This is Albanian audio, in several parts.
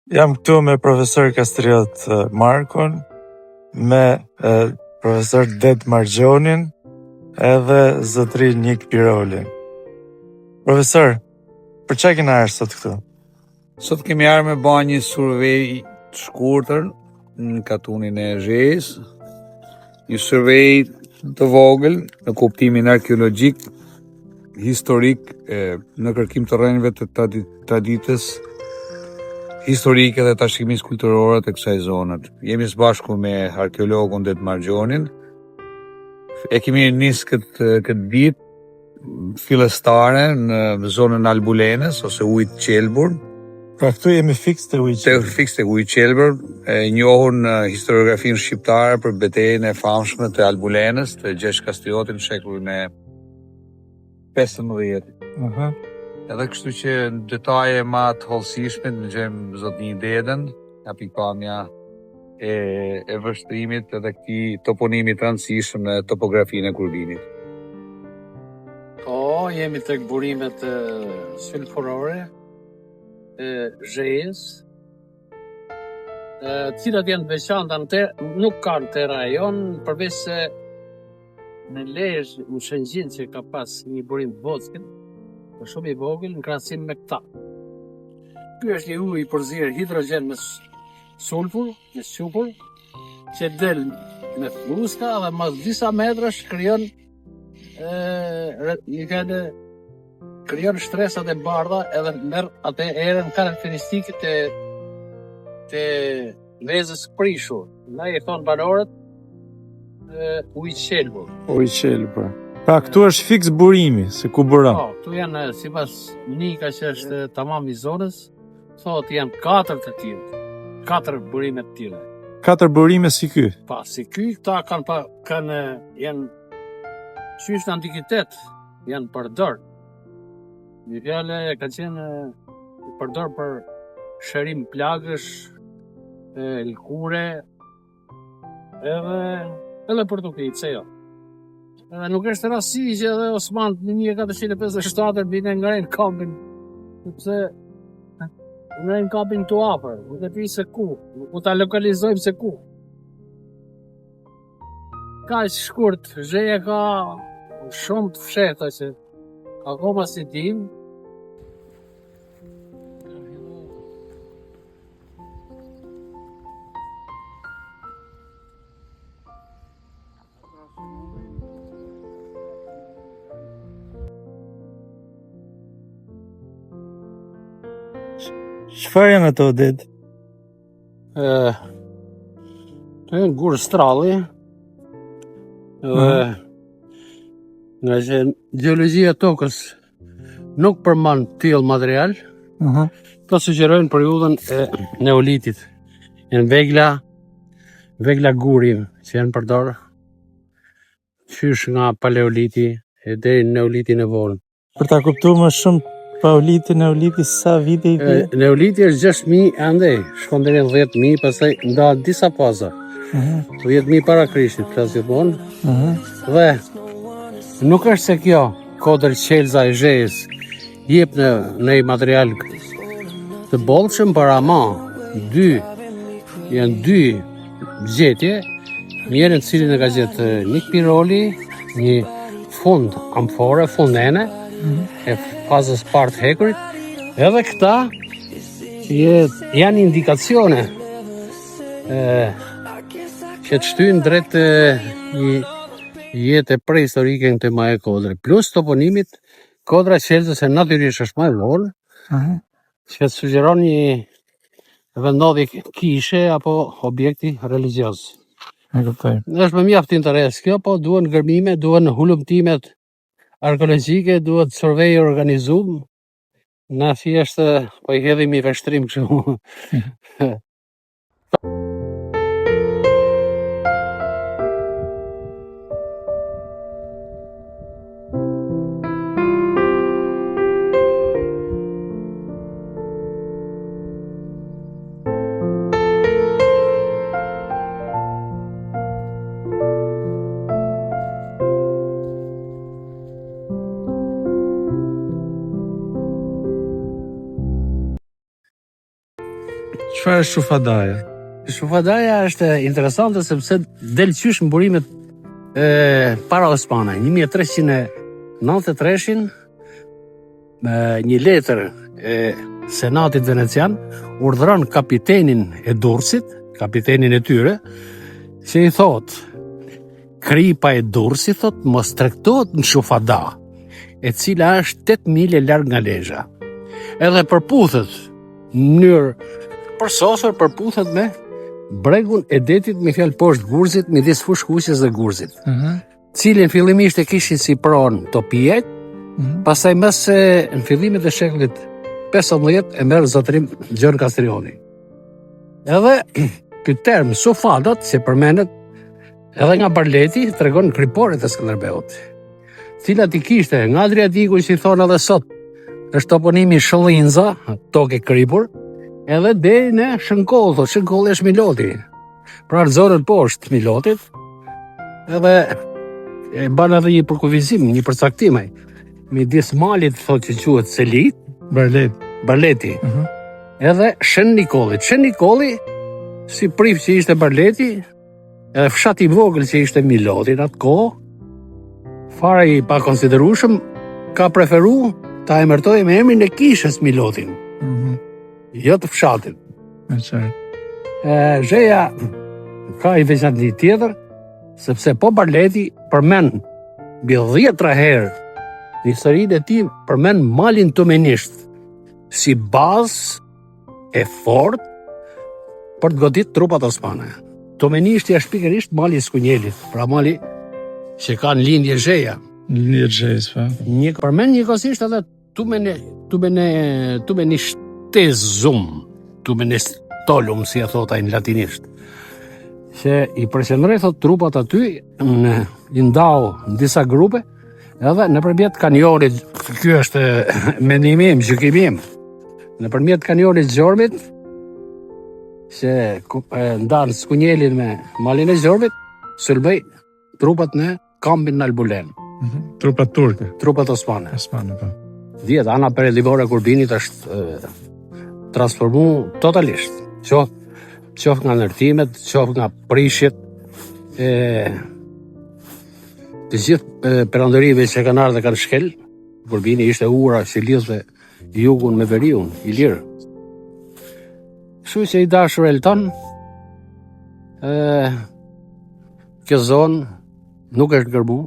Jam këtu me profesor Kastriot Markun, me profesor Det Margjonin, edhe zotrin Nik Pirolin. Profesor, për çfarë kena ardhur sot këtu? Sot kemi ardhur me bën një survey të shkurtër në katunin e Zhejës, një survey të vogël në kuptimin arkeologjik, historik, në kërkim të rrënjve të traditës historike dhe trashëgimisë kulturore të kësaj zone. Jemi së bashku me arkeologun Det Margjonin. E kemi nisë këtë ditë fillestare në zonën Albulenës ose ujit Qelbur. Pra këtu jemi fiks të ujit Qelbur. Fiks të ujit Qelbur, e njohur në historiografinë shqiptare për betejën e famshme të Albulenës, të Gjergj Kastriotit në shekullin e 15. Edhe kështu që në detaje ma të hollësishme në gjejmë zotni Dedën, nga pikpamja e vështrimit edhe këtij toponimit të rëndësishëm në topografinë e Kurdinit. Po, jemi tek burimet sulfurore e Zhejës, cilat janë veçanta nuk kanë te rajon, përveç se në Lezhë, në Shëngjin që ka pas një burim Vockën, për shumë i vogël në krahasim me këta. Ky është një ujë i përzierë hidrogjen me sulfur, me sufur, që del me fluska dhe mas disa metrash krijon shtresat e bardha edhe merr atë erën karakteristike të vezës prishur. Na i thon banorët ujë Qelbur. Ujë Qelbur. Pra këtu është fiks burimi, se ku buron. Po, këtu janë, sipas Nika që është tamam i zonës, thotë janë 4 të tillë. 4 burime të tilla. 4 burime si ky. Pa, si ky, këta janë qysh në antikitet, janë përdor. Një fjalë ka qenë përdor për shërim plagësh, lkure, edhe për të pitë, se jo. Nuk është rasti që edhe Osman në 1457 bine ngrejnë kampin, sepse ngrejnë kampin të afër, nuk e di se ku, nuk ta lokalizojmë se ku. Ka shkurt, Zheja ka shumë të fshehta që akoma si dim. Çfarë janë ato, Det? Të janë gurë stralli, nga që geologjia tokës nuk përmban tillë material, to sugjerojnë periudhën e neolitit. Janë vegla guri që janë përdorë qysh nga paleoliti e deri në neolitin e vonë. Për ta kuptuar më shumë Neoliti, sa vite i ke? Neoliti është 6.000 andej, shkon deri në 10.000, pastaj ndahet disa faza. 10.000 para Krishtit, flas gjithmonë. Dhe nuk është se kjo kodër qelza e Zhejës jep në një material të bollshëm, por ama janë dy gjetje, njërin cilin e ka gjetë Nik Piroli, një fund amfore, fundene, e fazës partë hekurit, edhe këta janë indikacione që të shtyjnë drejt një jetë prehistorike në tema e kodrë. Plus toponimit, kodra qelzës e natyrisht është më e vonë, që të sugjeron një vendodhje kishe apo objekti religios. Është më mjaft interes kjo, po duhen gërmime, duhen hulumtimet arkeologjike, duhet survey organizum, na thjesht po i hedhim i vështrim kështu. Çfarë është shufadaja? Shufadaja është interesante sepse del qysh mburimet para Osmane. 1393 një letër e Senatit Venecian urdhëron kapitenin e Durrësit, kapitenin e tyre, që i thot kripa e Durrësit thot mos tregtohet në Shufada, e cila është 8 milë larg nga Lezhë. Edhe përputhet në mënyrë përsosur, përputhet me bregun e detit me fjalë poshtë Gurzit, midis Fushkuqes dhe Gurzit. Cilin fillimisht e kishin si pronë Topijet, pastaj në fillimet e shekullit 15 e merr zotërim Gjon Kastrioni. Edhe ky term Sufadat, si përmendet edhe nga Barleti, tregon kriporet e Skënderbeut, cilat i kishte nga Adriatiku, që i thonë edhe sot, është toponimi Shëllinza, tokë e kripur, edhe deri në Shënkoll, thot Shënkoll është Miloti. Pra në zonën poshtë Milotit, edhe e ban edhe një përkufizim, një përcaktime. Midis malit thot që quhet Selit, Barleti. Edhe Shën Nikollit. Shën Nikolli, si prif që ishte Barleti, edhe fshat i vogël që ishte Miloti në atë kohë, fare i pa konsiderueshëm, ka preferu ta emërtoj me emrin e kishës Milotin. Jo të fshatit. Zheja ka i veçantë tjetër, sepse po Barleti përmend mbi 10 herë në historinë e tij, përmend malin tumenisht si bazë e fortë për të goditur trupat osmane. Tumenishti është pikërisht mali i Skunjelit, pra mali që ka në lindje Zheja. Lindje Zhejës, pa. Përmend njëkohësisht edhe Tumenistezum, Tumenistolum, si e thot ai në latinisht, që i përqendroi thot trupat aty, i ndau në disa grupe, edhe nëpërmjet kanionit, ky është mendimi im, gjykimi im, nëpërmjet kanionit Gjormit, që ndan Skunjelin me malin e Gjormit, sulmoi trupat në kampin në Albulen. Trupat turke. Trupat osmane. Osmane, po. Dihet, ana perëndimore e Kurbinit është transformu totalisht. Qof nga ndërtimet, qof nga prishjet, të gjithë perandërive që kanë ardhur dhe kanë shkel. Kurbini ishte ura që lidhte jugun me veriun, i lirë. Kështu që i dashur Elton, kjo zonë nuk është gërbu,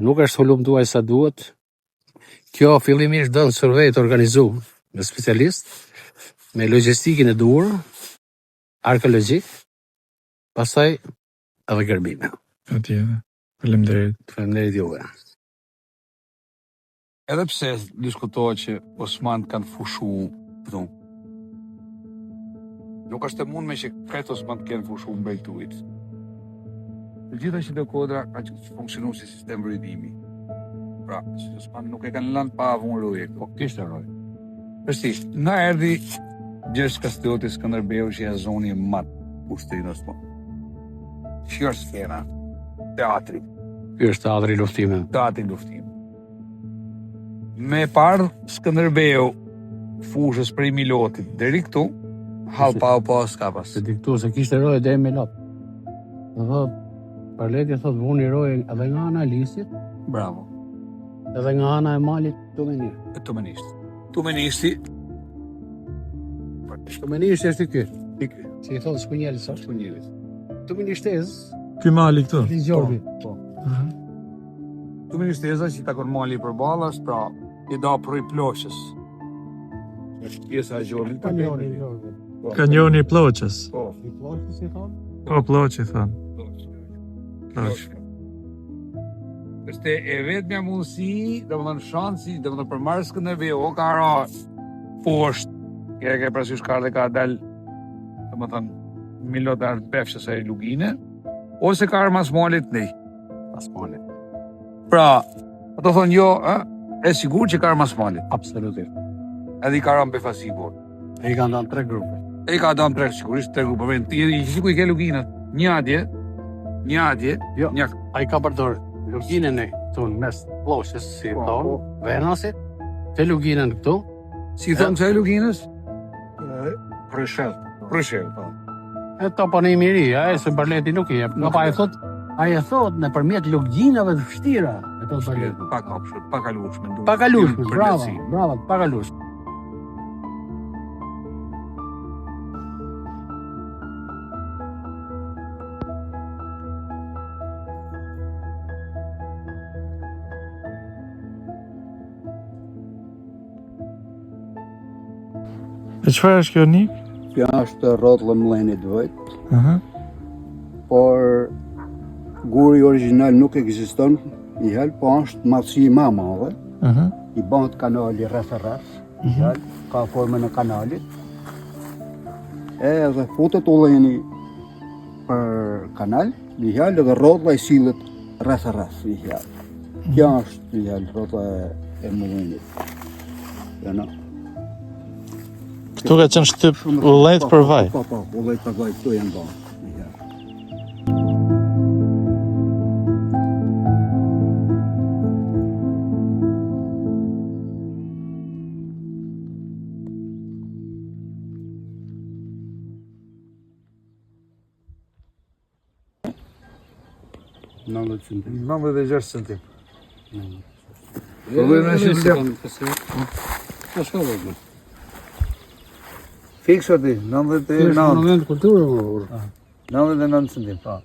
nuk është hulumtuar sa duhet. Kjo fillimisht don survey të organizuar me specialist, me logjistikën e duhur, arkeologjik, pastaj edhe gërbime. Patjetër. Faleminderit. Faleminderit juve. Edhe pse diskutohet që Osmanët kanë fushu këtu, nuk është e mundme që këtë Osmanët kanë fushu mbejturit. Të gjitha që do kodra ka që funksionu si sistem rritimi. Pra, që Osmanët nuk e kanë lënë pa avun roje, po kishte roje. Përshtisht, nga erdhi Gjergj Kastrioti Skënderbeu, që e zoni mat ushtrin Osman. Që është skena? Teatri. Ky është teatri luftime. Teatri luftime. Me parë Skënderbeu fushës prej Milotit deri këtu, hall pa s'ka pas. Se diktu se kishte roje deri Milot. Dhe Barleti thot vuni roje edhe nga ana e Lisit, Bravo. edhe nga ana e malit Tumenisht. Tumenishti. Tumenisht është ky. Si i thot Skunjeli sa Skunjelit. Tumenishtez, Ky mali këtu. i Gjorbi. Tumenishteza që takon mali për ballas, pra i da prej ploqës. Është pjesa e Gjormit. Kanjoni i Gjorbi. Kanjoni i Ploqës. Po. I Ploqës si thon? Po, Ploqë i thon. Ploqë. Është e vetmja mundësi, domethënë shansi, domethënë për marrë Skënderbeu, o ka ra poshtë, ke parasysh ka dhe ka dal, domethënë Milot ardh pefshës e Lugine, ose ka arë mas malit nej. Mas malit. Pra, ato thonë jo, e sigur që ka arë mas malit. Absolutisht. Edhe i ka arë befasi bor. E i kanë dhënë 3 grupe. E i ka dhënë 3, sigurisht 3 grupe. I ku i ke Luginat, një atje, Jo. një Ai ka përdorur luginën e këtu në mes ploqës, si Po, thon, po. Venasit, te luginën këtu, si thonë kësaj Luginës? Prishel, po. E toponimi i ri, se Barleti nuk i jep. Ai e thot nëpërmjet logjinave të vështira, e thot Barleti. Pakalueshme. Pakalueshme, bravo, pakalueshme. E çfarë është kjo nik? Kjo është rrotull e mllenit vojt, por guri origjinal nuk ekziston i hel, po është madhësi më e madhe. I bëhet kanali rreth i hel, ka formën e kanalit. Edhe futet ullini për kanal, i hel, edhe rrotulla i sillet rreth i hel. Kjo është i hel rrotulla e mllenit. Këtu ka qenë shtyp ullejt për vaj. Po, ullejt për vaj, këtu janë bërë. Nëmbë 6 centim. Fikso ti, 99. Kulturë. 99 centim, po.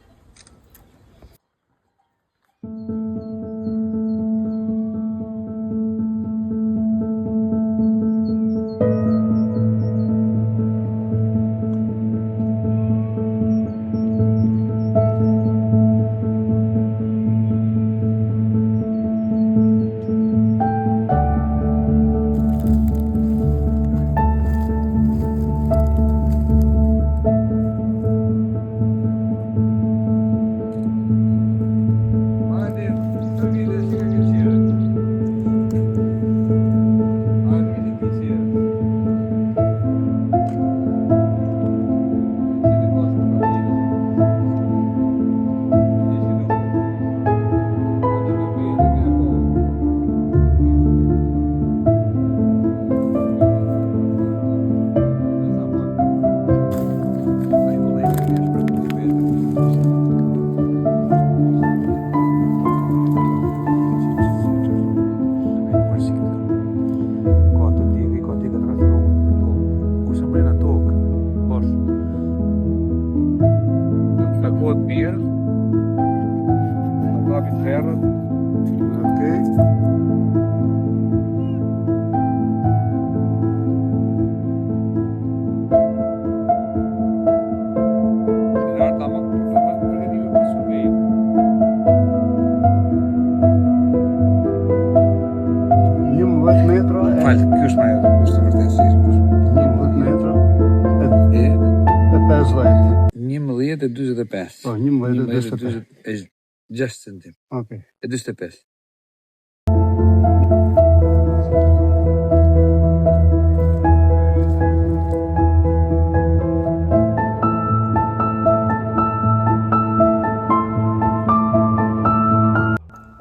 Po, 11.45. 6 centim. Okej. E 45.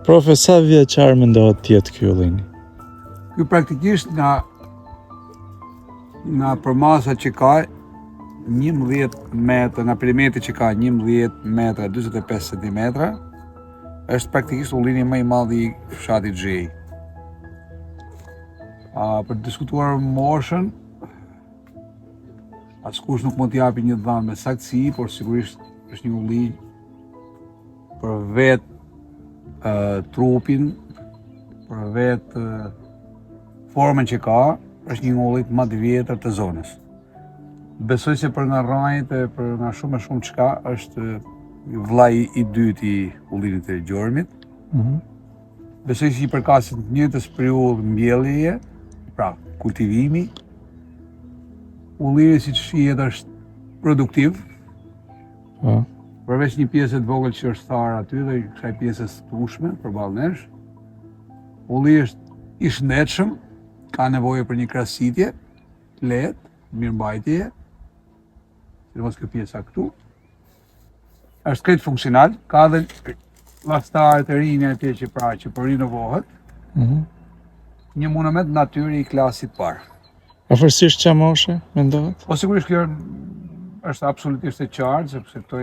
Profe, sa vjeçar mendohet të jetë ky ullini? Ky praktikisht nga përmasa që ka 11 metra, nga perimetri që ka 11 metra 45 cm, është praktikisht ullini më i madh i fshatit Xhej. Për të diskutuar moshën, askush nuk mund t'japi një dhanë me saktësi, por sigurisht është një ullin për vetë trupin, për vetë formën që ka, është një ullit më të vjetër të zonës. Besoj se për nga rrajt e për nga shumë çka është vllai i dytë i ullinit të gjormit. Besoj se i përkasit njëjtës periudhë mbjelljeje, pra kultivimi. Ullini siç shihet është produktiv. Përveç një pjesë të vogël që është tharë aty dhe kësaj pjesës të ushme përballë nesh. Ulli është i shëndetshëm, ka nevojë për një krasitje të lehtë, mirëmbajtje. Sidomos kjo pjesa këtu. Është krejt funksional, ka dhe llastare të rinj atje që që po rinovohet. Një monument natyri i klasit parë. Afërsisht ç'a moshe mendohet? Po sigurisht kjo është absolutisht e qartë, sepse këto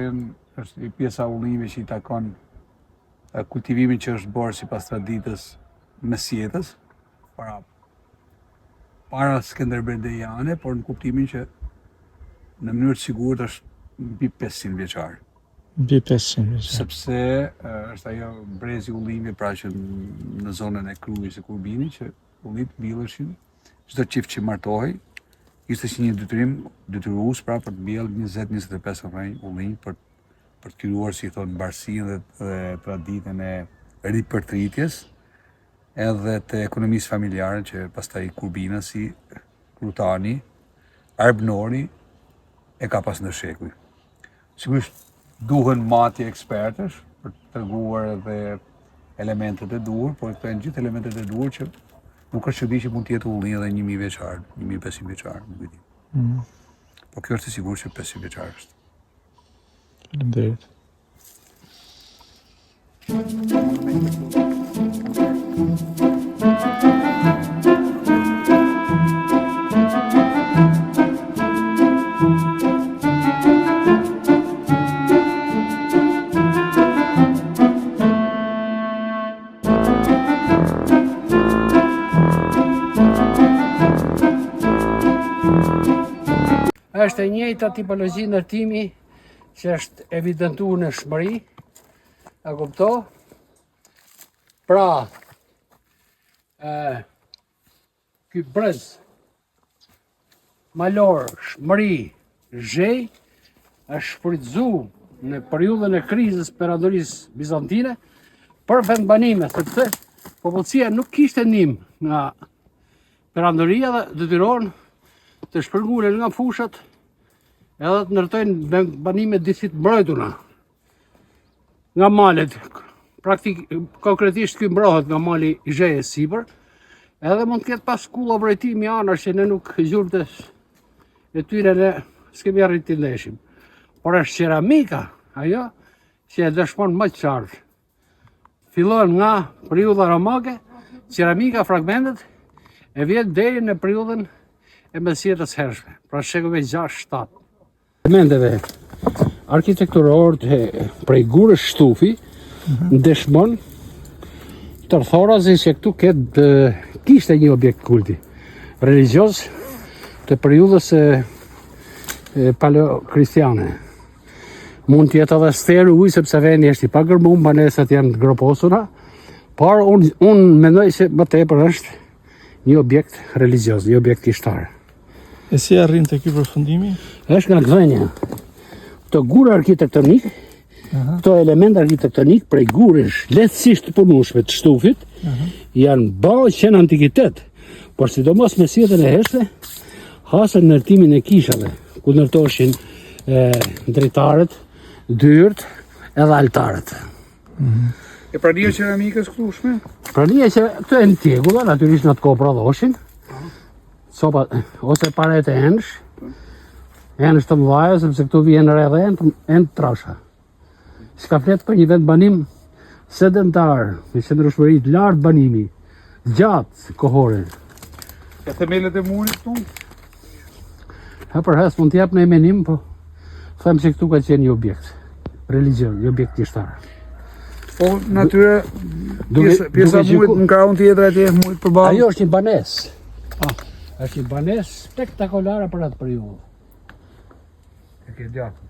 është pjesa ullimeve që i takon kultivimin që është bërë sipas traditës mesjetës, para Skënderberdejane, por në kuptimin që në mënyrë të sigurt është mbi 500 vjeçar. Mbi 500 vjeçar. Sepse është ajo brezi ullimit, pra që në zonën e Krujës së Kurbini që ullit mbilleshin, çdo çift që martohej ishte si një detyrues pra për të mbjellë 20-25 ullim për të krijuar, si thonë, mbarsinë dhe traditën e ripërtritjes edhe të ekonomisë familjare që pastaj Kurbinasi, Krutani, Arbnori e ka pas në shekuj. Sigurisht duhen matje ekspertësh për të treguar edhe elementet e duhur, por këto janë gjithë elementet e duhur që nuk është çudi që mund të jetë ulli edhe 1000 vjeçar, 1500 vjeçar, nuk e di. Po kjo është e sigurt që 500 vjeçar është. Faleminderit. Është e njëjta tipologji ndërtimi që është evidentuar në Shmëri, a kupto? Pra, ky brez malor, Shmëri, Zhej, është shfrytzu në periudhën e krizës perandorisë bizantine për vendbanime, sepse popullsia nuk kishte ndihmë nga perandoria dhe detyrohen të shpërngulen nga fushat edhe të ndërtojnë vendbanime disit mbrojtuna nga malet. Konkretisht ky mbrohet nga mali i Zhejës sipër, edhe mund të ketë pas shkulla mbrojtimi anash që ne nuk gjurmët e tyre ne s'kemi arrit t'i ndeshim. Por është ceramika ajo që e dëshmon më qartë. Fillon nga periudha romake, ceramika, fragmentet e vjen deri në periudhën e mesjetës hershme, pra shekujve 6-7. Elementeve arkitekturore prej gurës shtufi ndeshmon tërthorazi që këtu kishte një objekt kulti religios të periudhës paleo-kristiane. Mund të jetë edhe sterë ujë sepse vendi është i pagërmuar, banesat janë groposura, por unë mendoj se më tepër është një objekt religios, një objekt kishtar. E si arrin te ky përfundimi? Është nga gdhenja. Këto gurë arkitektonik, këto element arkitektonik prej gurësh lehtësisht të punueshme të shtufit, janë ballë që në antikitet, por sidomos me mesjetën e hershme, hasën ndërtimin e kishave, ku ndërtoheshin dritaret, dyert edhe altaret. E prania e ceramikës këtu shme? Prania që këto e në tjegulla, natyrisht në të kohë prodhoshin, sopa ose paret e enësh të mëdhaja, sepse këtu vjen edhe enë trasha. S'ka flet për një vendbanim sedentar, me qëndrueshmëri të lartë banimi, gjatë kohore. E themelet e murit këtu? Për hes mund t'jap në menim, po them se këtu ka qenë një objekt religion, një objekt kishtar. Po natyre pjesa murit në krahun tjetër atje murit përballë. Ajo është një banesë. Është një banesë spektakolare për atë periudhë. E ke gjatë.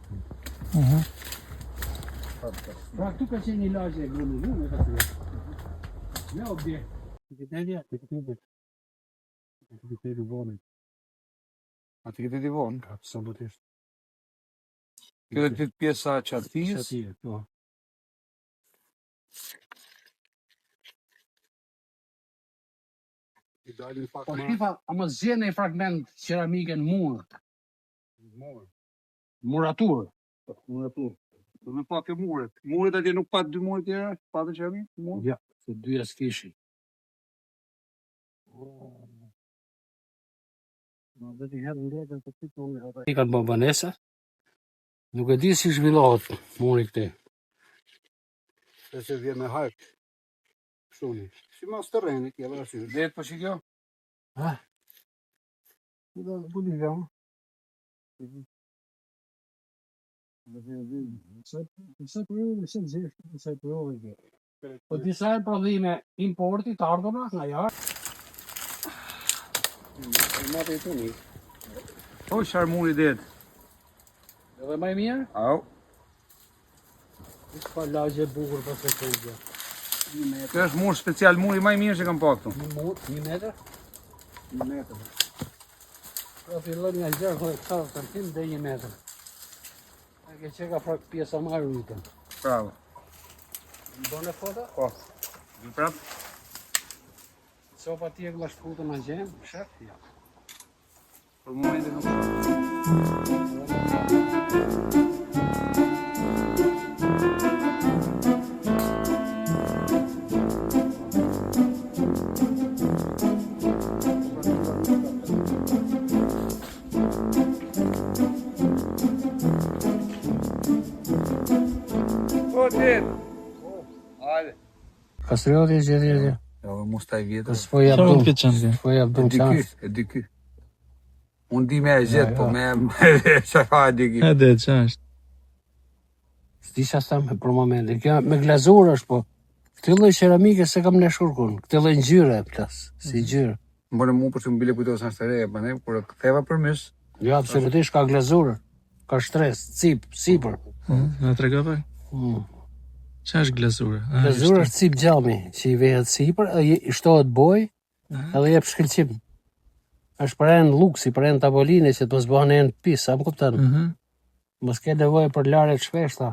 Pra këtu ka qenë një lagje e grumulluar me objekt. Aktiviteti vonë. Aktiviteti vonë? Absolutisht. Kjo dhe të pjesa qartijës? Qartije, po. Po shqifa, ama zgjene i fragment ceramike në mur. Muratur. Muratur. Do me pa ke muret. Muret atje nuk pat dy muret tjera? Patë ceramik? Ja, se dyja s'kishin. I kanë bërë banesa. Nuk e di si zhvillohet muri këti. Se vjen me hajk. Kështu. Si mas terrenit, ja vërasi. Letë po shikjo? Ha? Po disa e prodhime importi të ardhura nga jashtë. Mati të një. O, sharmuri det. Edhe më e mirë? Au. Ka lagje bukur pas e këngja. Kjo është mur special, muri më i mirë që kam pa këtu. Një metër? 1 metër. Pra fillon nga 6 cm dhe 1 metër. E ke që ka frak pjesa më e rritën. Bravo. Më bën e foto? Po. Vi prap. Copa tjegla shkutën në gjemë, shef? Ja. Për momentin nuk. Po, dit. Hajde. Kastrioti e gjithë. Jo, mos taj vjetër. S'po jap Çfarë dum. mund të ketë qenë? S'po jap dum çans. E dy ky. Unë di me e gjithë, Ja, po ja. me çfarë e di ky. E dhe ç'është. S'disha sa me për momentin. Kjo me glazurë është po. Këtë lloj ceramike se kam në shurkun. Këtë lloj ngjyre plas, si ngjyrë. Mbore mu për që mbile kujtohet sa është e re, pa ne, kur e ktheva për mys, Jo, absolutisht ka glazurë. Ka stres, cip, sipër. Na trego pak. Ç'është glazura? Glazura është cip gjami, që i vehet sipër, i shtohet boj, edhe jep shkëlqim. Është për enë luksi, për enë taboline, që të mos bëhen enë pis, sa më kupton? Mos ke nevojë për larje të shpeshta.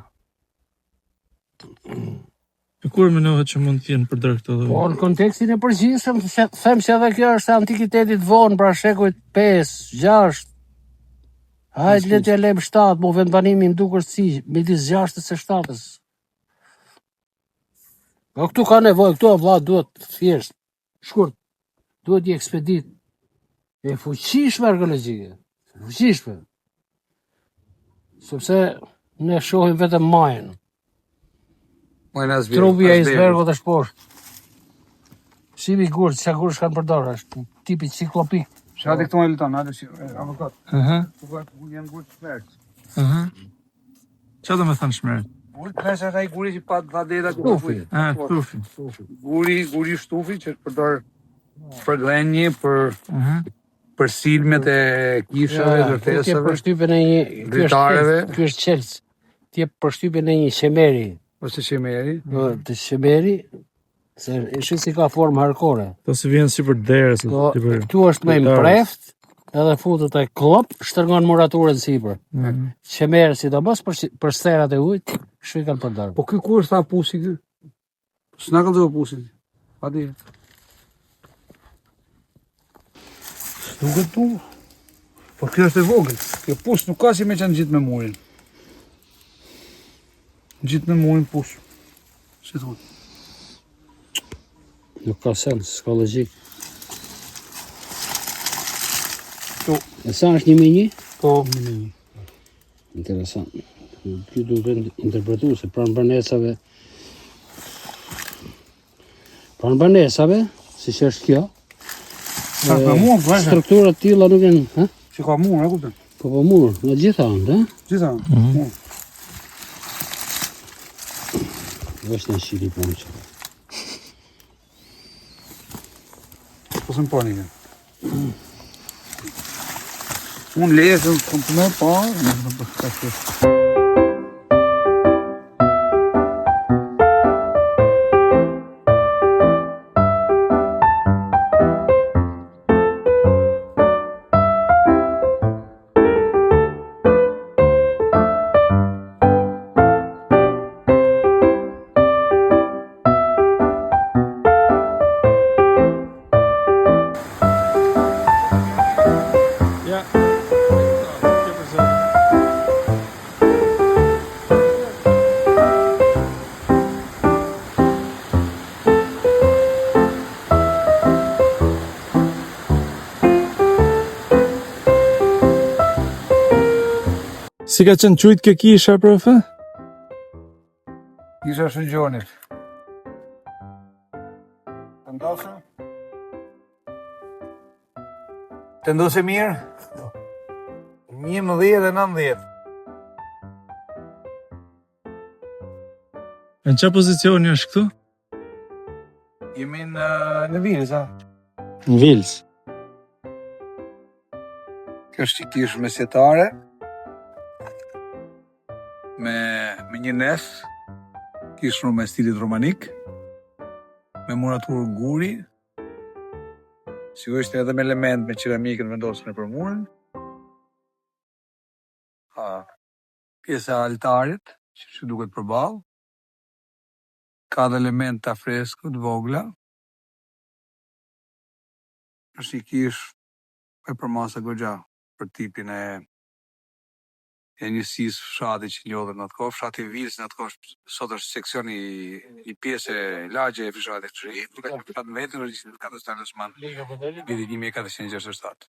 Kur menohet që mund të jenë përdor këto Po, lloje? në kontekstin e përgjithshëm, them se edhe kjo është antikitetit vonë, pra shekujt 5, 6. Hajde le t'ja lem 7, mo vendbanimi më duket si midis 6-s e 7-s. Po këtu ka nevojë, këtu vlla duhet thjesht shkurt. Duhet një ekspedit e fuqishme arkeologjike. Fuqishme. Sepse ne shohim vetëm majën. po e na zbjer. Trupi e icebergut është poshtë. Shimi gurë, çka gurësh kanë përdorur, është tipi ciklopik. Shati këtu me luton, hajde si avokat. Ku janë gurë të smerç. Çfarë do të thënë shmeret? Gurë të smerç është ai guri që pa dha deta ku Shtufi. Tufi. Guri shtufi që përdor për glenje, për silmet e kishave, Ti e ndërtesave, përshtypjen e një dritareve. Ky është qelç. Ti e përshtypjen e një qemeri, ose qemeri. të qemeri, se e shi si ka formë harkore. Po si vjen si për derës, Po si për. këtu është më i mpreft, edhe futet ai klop, shtrëngon muraturën sipër. Qemeri sidomos për sterat e ujit, kështu i kanë përdorur. Po ky ku është tha pusi ky? S'na ka dhënë pusin. Pa di. Duket tu. Po kjo është e vogël. Kjo pus nuk ka si me qenë gjithë me murin. Gjithë me murin pus. Si thua? Nuk ka sens, s'ka logjik. E sa është 1.1? Po. Interesant. Ky duhet interpretuar se pranë banesave, siç është kjo, Sa ka mur, vajza. struktura të tilla nuk janë, ha? Si ka mur, e kupton? Po mur, në gjitha anë, ha? Gjitha. Mur. Është në shiri po që. Po s'm po një. Unë lezëm, kom të me pa, në përshka. Ja. Si ka qenë qujtë kjo kisha, profe? Kisha Shëngjonit. Të ndosë? Të ndose mirë? 11 dhe 90. Në çfarë pozicioni është këtu? Jemi në Vilës, a? Në Vils. Kjo është i kish mesjetare me një nef, kish me stilit romanik, me muratur guri, sigurisht edhe me element me qeramikën vendosur nëpër murin. Pjesa e altarit, që duket përballë. Ka dhe elementa fresko të vogla. Është i kish e përmasa goxha për tipin e njësisë fshati që njodhet në atë kohë. Fshati Vilës në atë kohë sot është seksion i pjesë e lagje e fshatit të ri. Fshat në vetë në regjistrin e Katës Osman, viti 1467.